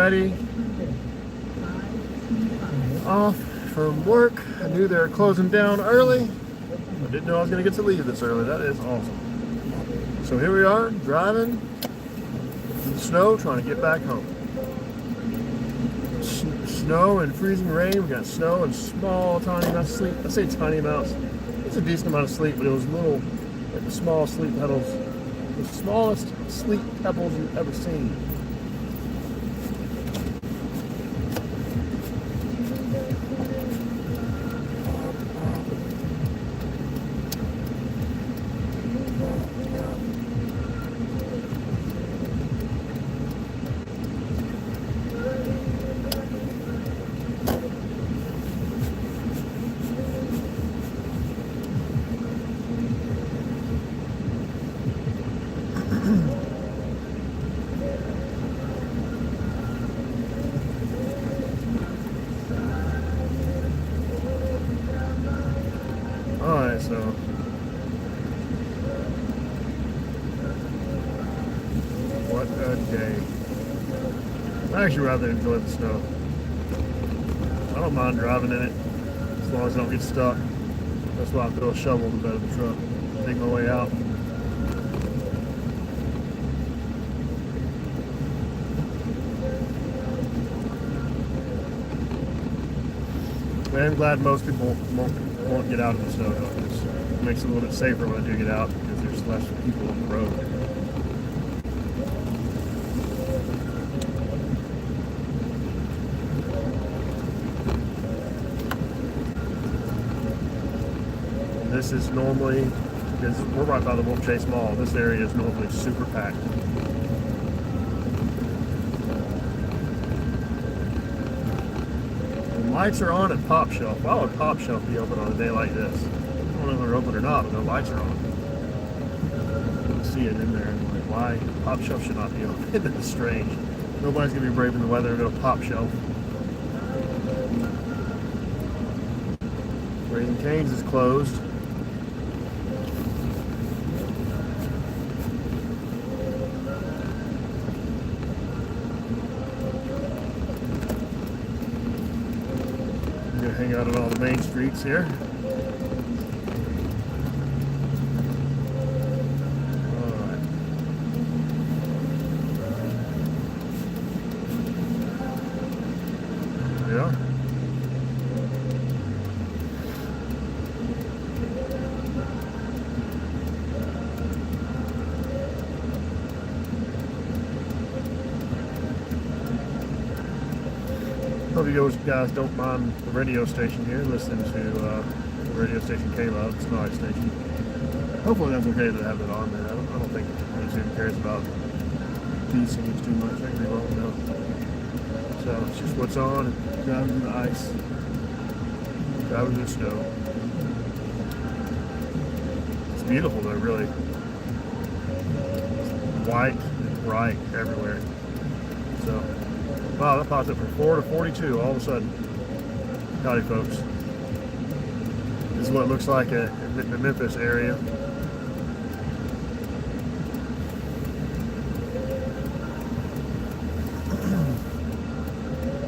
ready. Off from work. I knew they were closing down early. I didn't know I was going to get to leave this early. That is awesome. So here we are, driving in the snow, trying to get back home. Snow and freezing rain. We got snow and small, tiny amounts of sleet. I say tiny amounts. It's a decent amount of sleet, but it was little, like the small sleet petals. The smallest sleet pebbles you've ever seen. Alright, so what a day. I actually rather enjoy the snow. I don't mind driving in it as long as I don't get stuck. That's why I throw a shovel in the bed of the truck. Take my way out. I'm glad most people won't get out in the snow. It makes it a little bit safer when I do get out because there's less people on the road. And this is normally, because we're right by the Wolf Chase Mall, this area is normally super packed. Lights are on at Pop Shelf. Why would Pop Shelf be open on a day like this? I don't know if they're open or not, but the lights are on. You can see it in there. Like, why? Pop Shelf should not be open. That's strange. Nobody's going to be braving the weather and go to Pop Shelf. Raising Cane's is closed. Hang out on all the main streets here. Alright. Yeah. Hope you guys don't mind the radio station here, listening to the radio station K-Love, it's an alright station. Hopefully that's okay to have it on there. I don't think YouTube cares about these things too much. I can be wrong though. So it's just what's on, driving in the ice, driving in the snow. It's beautiful though, really. It's white and bright everywhere. So. Wow, that popped up from 4 to 42 all of a sudden. Howdy, folks. This is what it looks like in the Memphis area.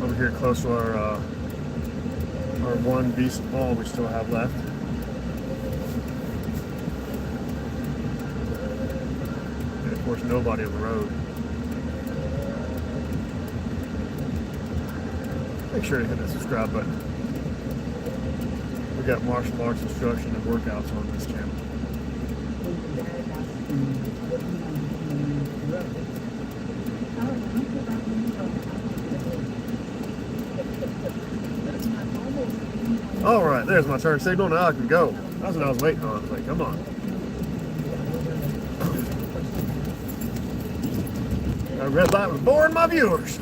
Over here close to our one decent mall we still have left. And of course, nobody on the road. Make sure to hit that subscribe button. We got martial arts instruction and workouts on this channel. Alright, there's my turn signal. Now I can go. That's what I was waiting on. I was like, come on. That red light was boring my viewers.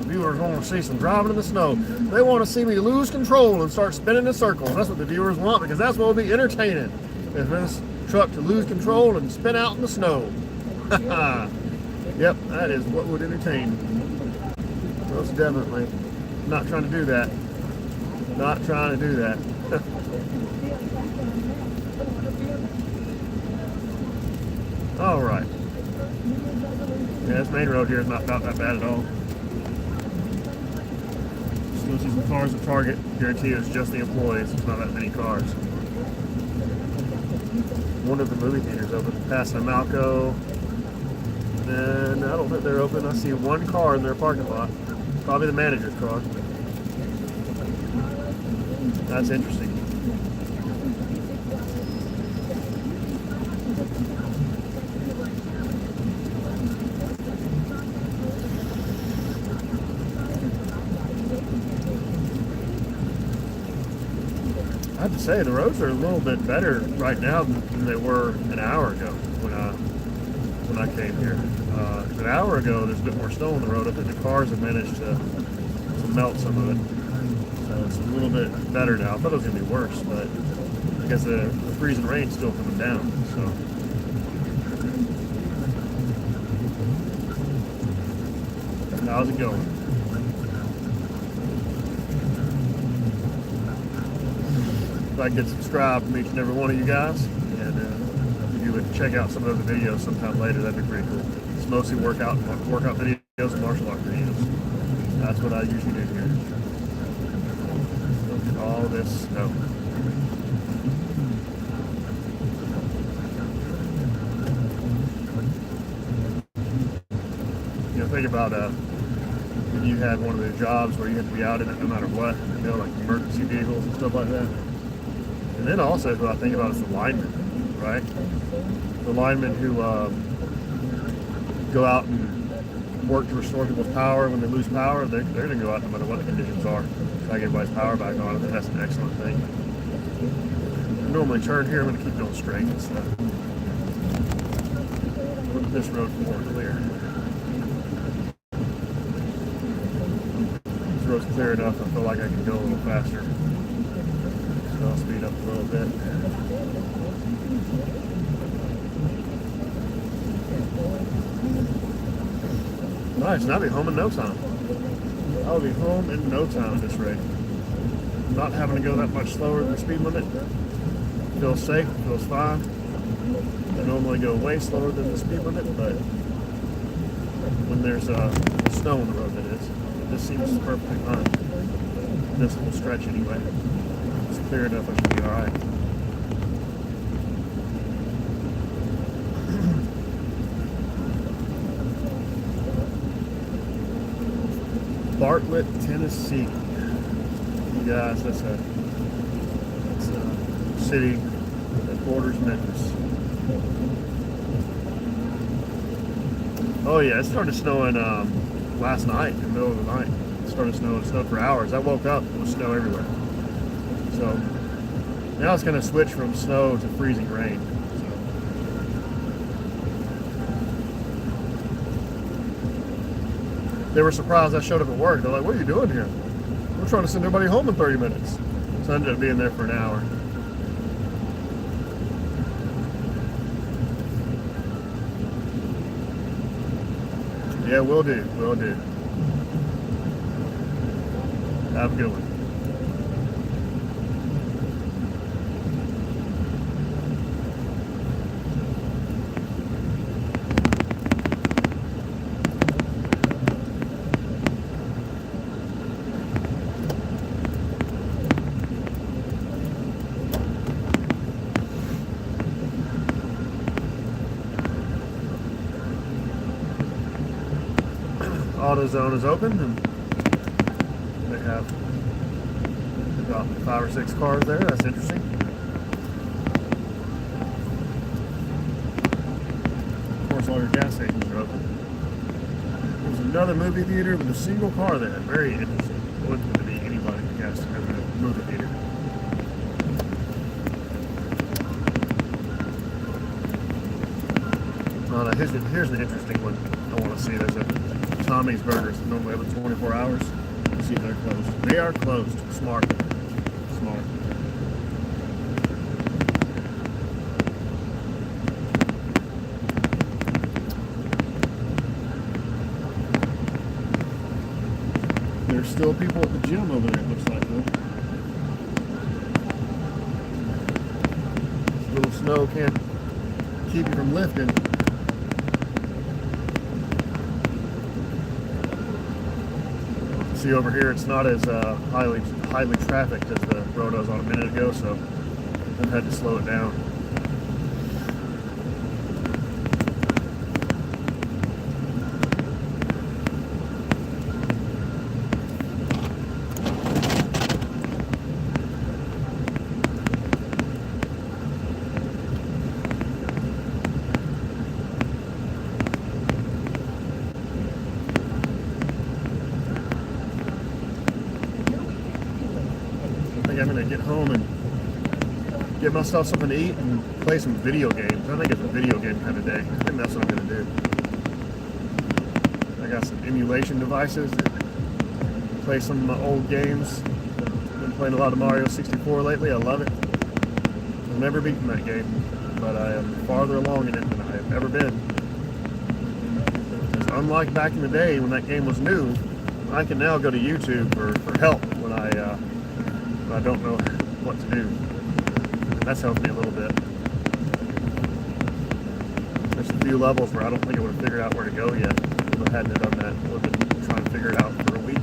Viewers want to see some driving in the snow. They want to see me lose control and start spinning in circles. That's what the viewers want, because that's what will be entertaining. Is this truck to lose control and spin out in the snow. Yep, that is what would entertain. Most definitely. Not trying to do that. Not trying to do that. All right. Yeah, this main road here is not that bad at all. cars at Target, guarantee it's just the employees. It's not that many cars. One of the movie theaters open, Pasadena Malco, and I don't think they're open. I see one car in their parking lot, probably the manager's car. That's interesting. I have to say, the roads are a little bit better right now than they were an hour ago when I came here. An hour ago, there's a bit more snow on the road. I think the cars have managed to melt some of it. So it's a little bit better now. I thought it was going to be worse, but I guess the freezing rain's still coming down. So how's it going? If I could subscribe from each and every one of you guys, and if you would check out some of the videos sometime later, that'd be pretty cool. It's mostly workout videos and martial art videos. That's what I usually do here. Look at all this snow. You know, think about when you had one of those jobs where you had to be out in it no matter what, you know, like emergency vehicles and stuff like that. And then also, what I think about is the linemen, right? The linemen who go out and work to restore people's power when they lose power. They're going to go out no matter what the conditions are. Try to get everybody's power back on. I think that's an excellent thing. I normally turn here. I'm going to keep going straight and stuff. Look at this road more clear. This road's clear enough. I feel like I can go a little faster. So I'll speed up a little bit. Nice, and I'll be home in no time. I'll be home in no time at this rate. Not having to go that much slower than the speed limit. Feels safe, feels fine. I normally go way slower than the speed limit, but when there's snow on the road, that is, this seems perfectly fine. This little stretch anyway. It's clear enough, I should be alright. Bartlett, Tennessee. You guys, that's a city that borders Memphis. Oh yeah, it started snowing last night, in the middle of the night. It started snowing. It snowed for hours. I woke up, there was snow everywhere. So now it's going to switch from snow to freezing rain. They were surprised I showed up at work. They're like, what are you doing here? We're trying to send everybody home in 30 minutes. So I ended up being there for an hour. Yeah, will do. Will do. Have a good one. AutoZone is open, and they have about 5 or 6 cars there. That's interesting. Of course, all your gas stations are open. There's another movie theater with a single car there. Very interesting. It wouldn't be anybody in the gas station at a movie theater. Here's an interesting one I want to see. There's a Tommy's Burgers, normally open 24 hours. Let's see if they're closed. They are closed. Smart. Smart. There's still people at the gym over there, it looks like, though. This little snow can't keep you from lifting. See, over here it's not as highly trafficked as the road I was on a minute ago, so I've had to slow it down. I'm gonna get home and get myself something to eat and play some video games. I think it's a video game kind of day. I think that's what I'm gonna do. I got some emulation devices that play some of my old games. Been playing a lot of Mario 64 lately. I love it. I've never beaten that game, but I am farther along in it than I have ever been. Because unlike back in the day when that game was new, I can now go to YouTube for help when I don't know what to do. That's helped me a little bit. There's a few levels where I don't think I would have figured out where to go yet. If I hadn't done that, I would have been trying to figure it out for a week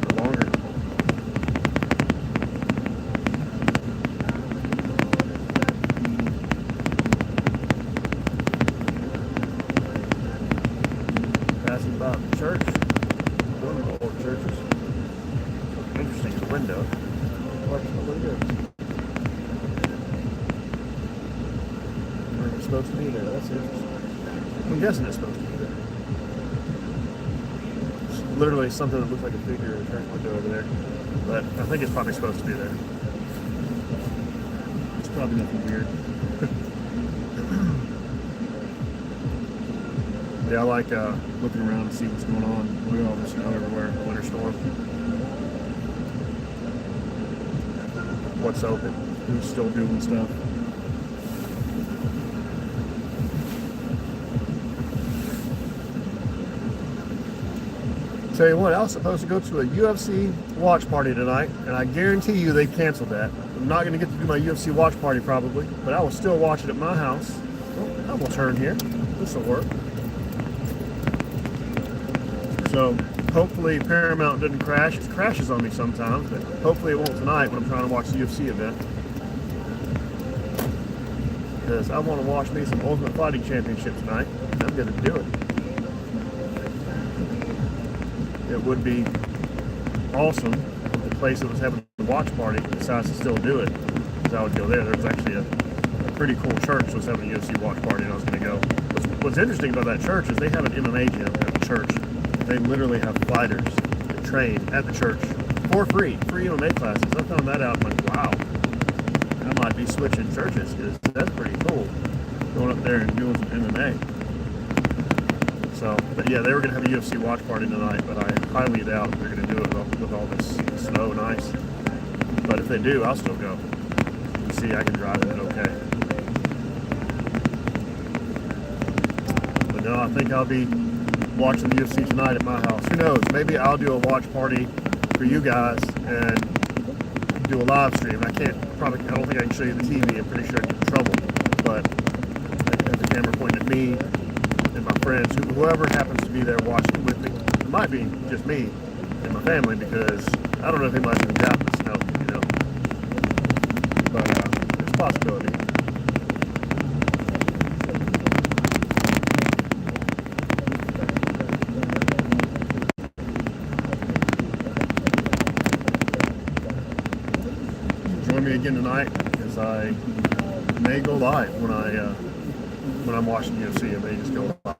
or longer. Passing by the church. One of the old churches. Interesting in the window. Really good. It's supposed to be there. That's interesting. I'm guessing it's supposed to be there. It's literally something that looks like a figure in a church window over there. But I think it's probably supposed to be there. It's probably nothing weird. Yeah, I like looking around and see what's going on. Look at all this snow everywhere. Winter storm. What's open, who's still doing stuff. Tell you what, I was supposed to go to a UFC watch party tonight, and I guarantee you they canceled that. I'm not going to get to do my UFC watch party probably, but I will still watch it at my house. Well, I will turn here. This will work. So hopefully Paramount didn't crash. It crashes on me sometimes, but hopefully it won't tonight when I'm trying to watch the UFC event. Because I want to watch me some Ultimate Fighting Championship tonight, and I'm going to do it. It would be awesome if the place that was having the watch party decides to still do it, because I would go there. There's actually a pretty cool church that was having a UFC watch party, and I was going to go. What's interesting about that church is they have an MMA gym at the church. They literally have fighters that train at the church for free MMA classes. I found that out. I'm like, wow, I might be switching churches because that's pretty cool. Going up there and doing some MMA. So, but yeah, they were going to have a UFC watch party tonight, but I highly doubt they're going to do it with all this snow and ice. But if they do, I'll still go. You see, I can drive it okay. But no, I think I'll be watching the UFC tonight at my house. Who knows? Maybe I'll do a watch party for you guys and do a live stream. I don't think I can show you the TV. I'm pretty sure I'd get in trouble. But have the camera pointed at me and my friends, whoever happens to be there watching with me. It might be just me and my family because I don't know if anybody's going to get out in the snow, you know. But it's a possibility. Join me again tonight because I may go live when I'm watching UFC. I may just go live.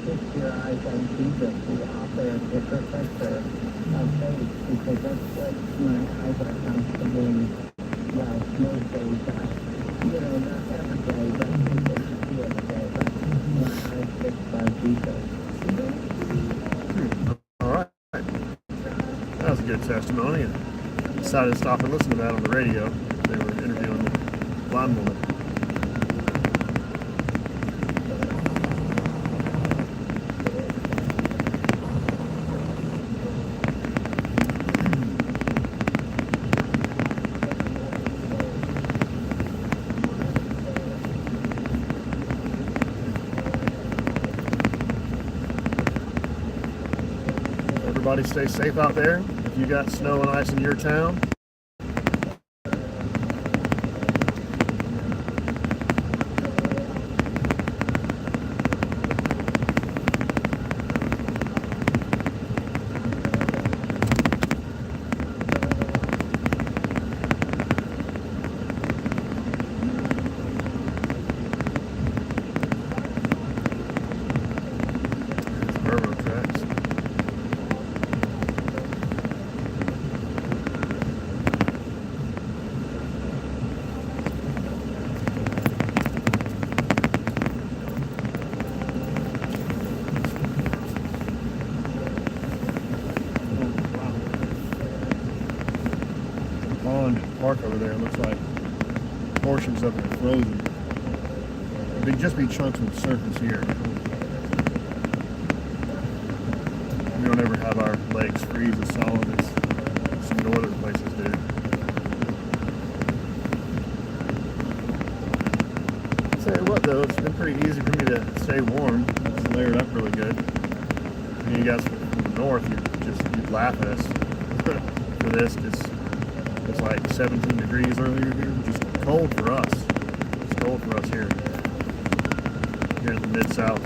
Fix your eyes on Jesus, the author and the perfecter of faith, because that's what my eyes are constantly, well, most days, not every day, but the other day, but my eyes fixed on Jesus. All right. That was a good testimony. I decided to stop and listen to that on the radio. They were interviewing blind woman. Everybody stay safe out there. If you got snow and ice in your town, railroad tracks. Pond park over there looks like portions of it are frozen. There'd just be chunks of the surface here. We don't ever have our lakes freeze as solid as some northern places do. I'll tell you what though, it's been pretty easy for me to stay warm. It's layered up really good. And you guys from the north, you'd laugh at us for this, because it's like 17 degrees earlier here, which is cold for us. It's cold for us here. Here in the Mid-South,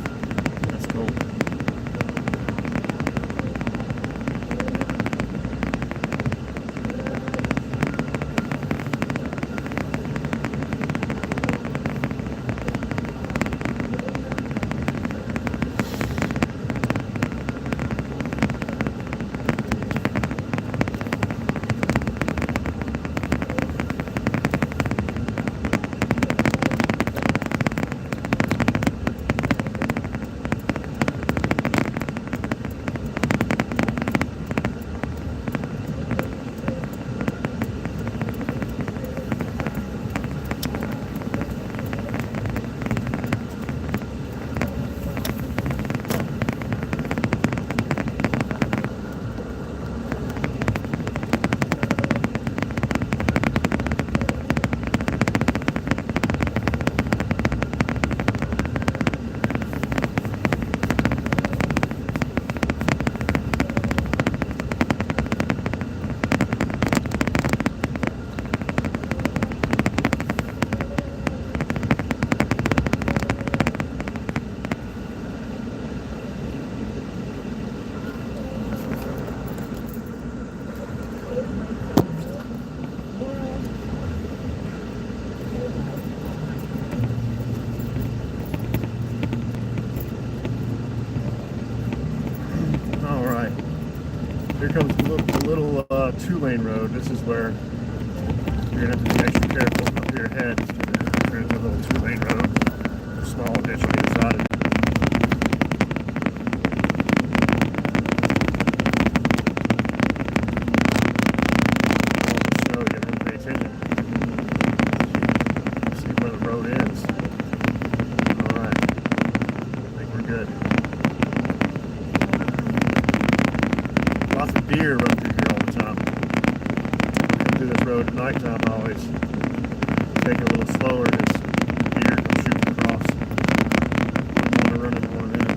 that's cold. Here comes the little two-lane road. This is where you're going to have to be extra careful up here ahead. We're going to do a little two-lane road. A small ditch on either side. Snow, you have to pay attention. See where the road ends. Alright. I think we're good. Lots of deer run through here all the time. Come through this road at nighttime, I always take it a little slower because deer come shooting across. I want to run into one of them.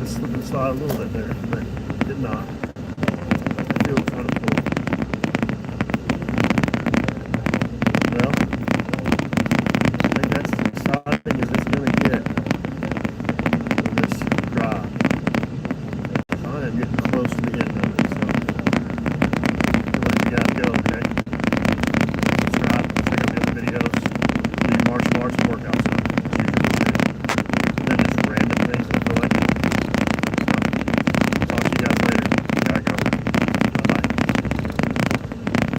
slip and slide a little bit there, but did not.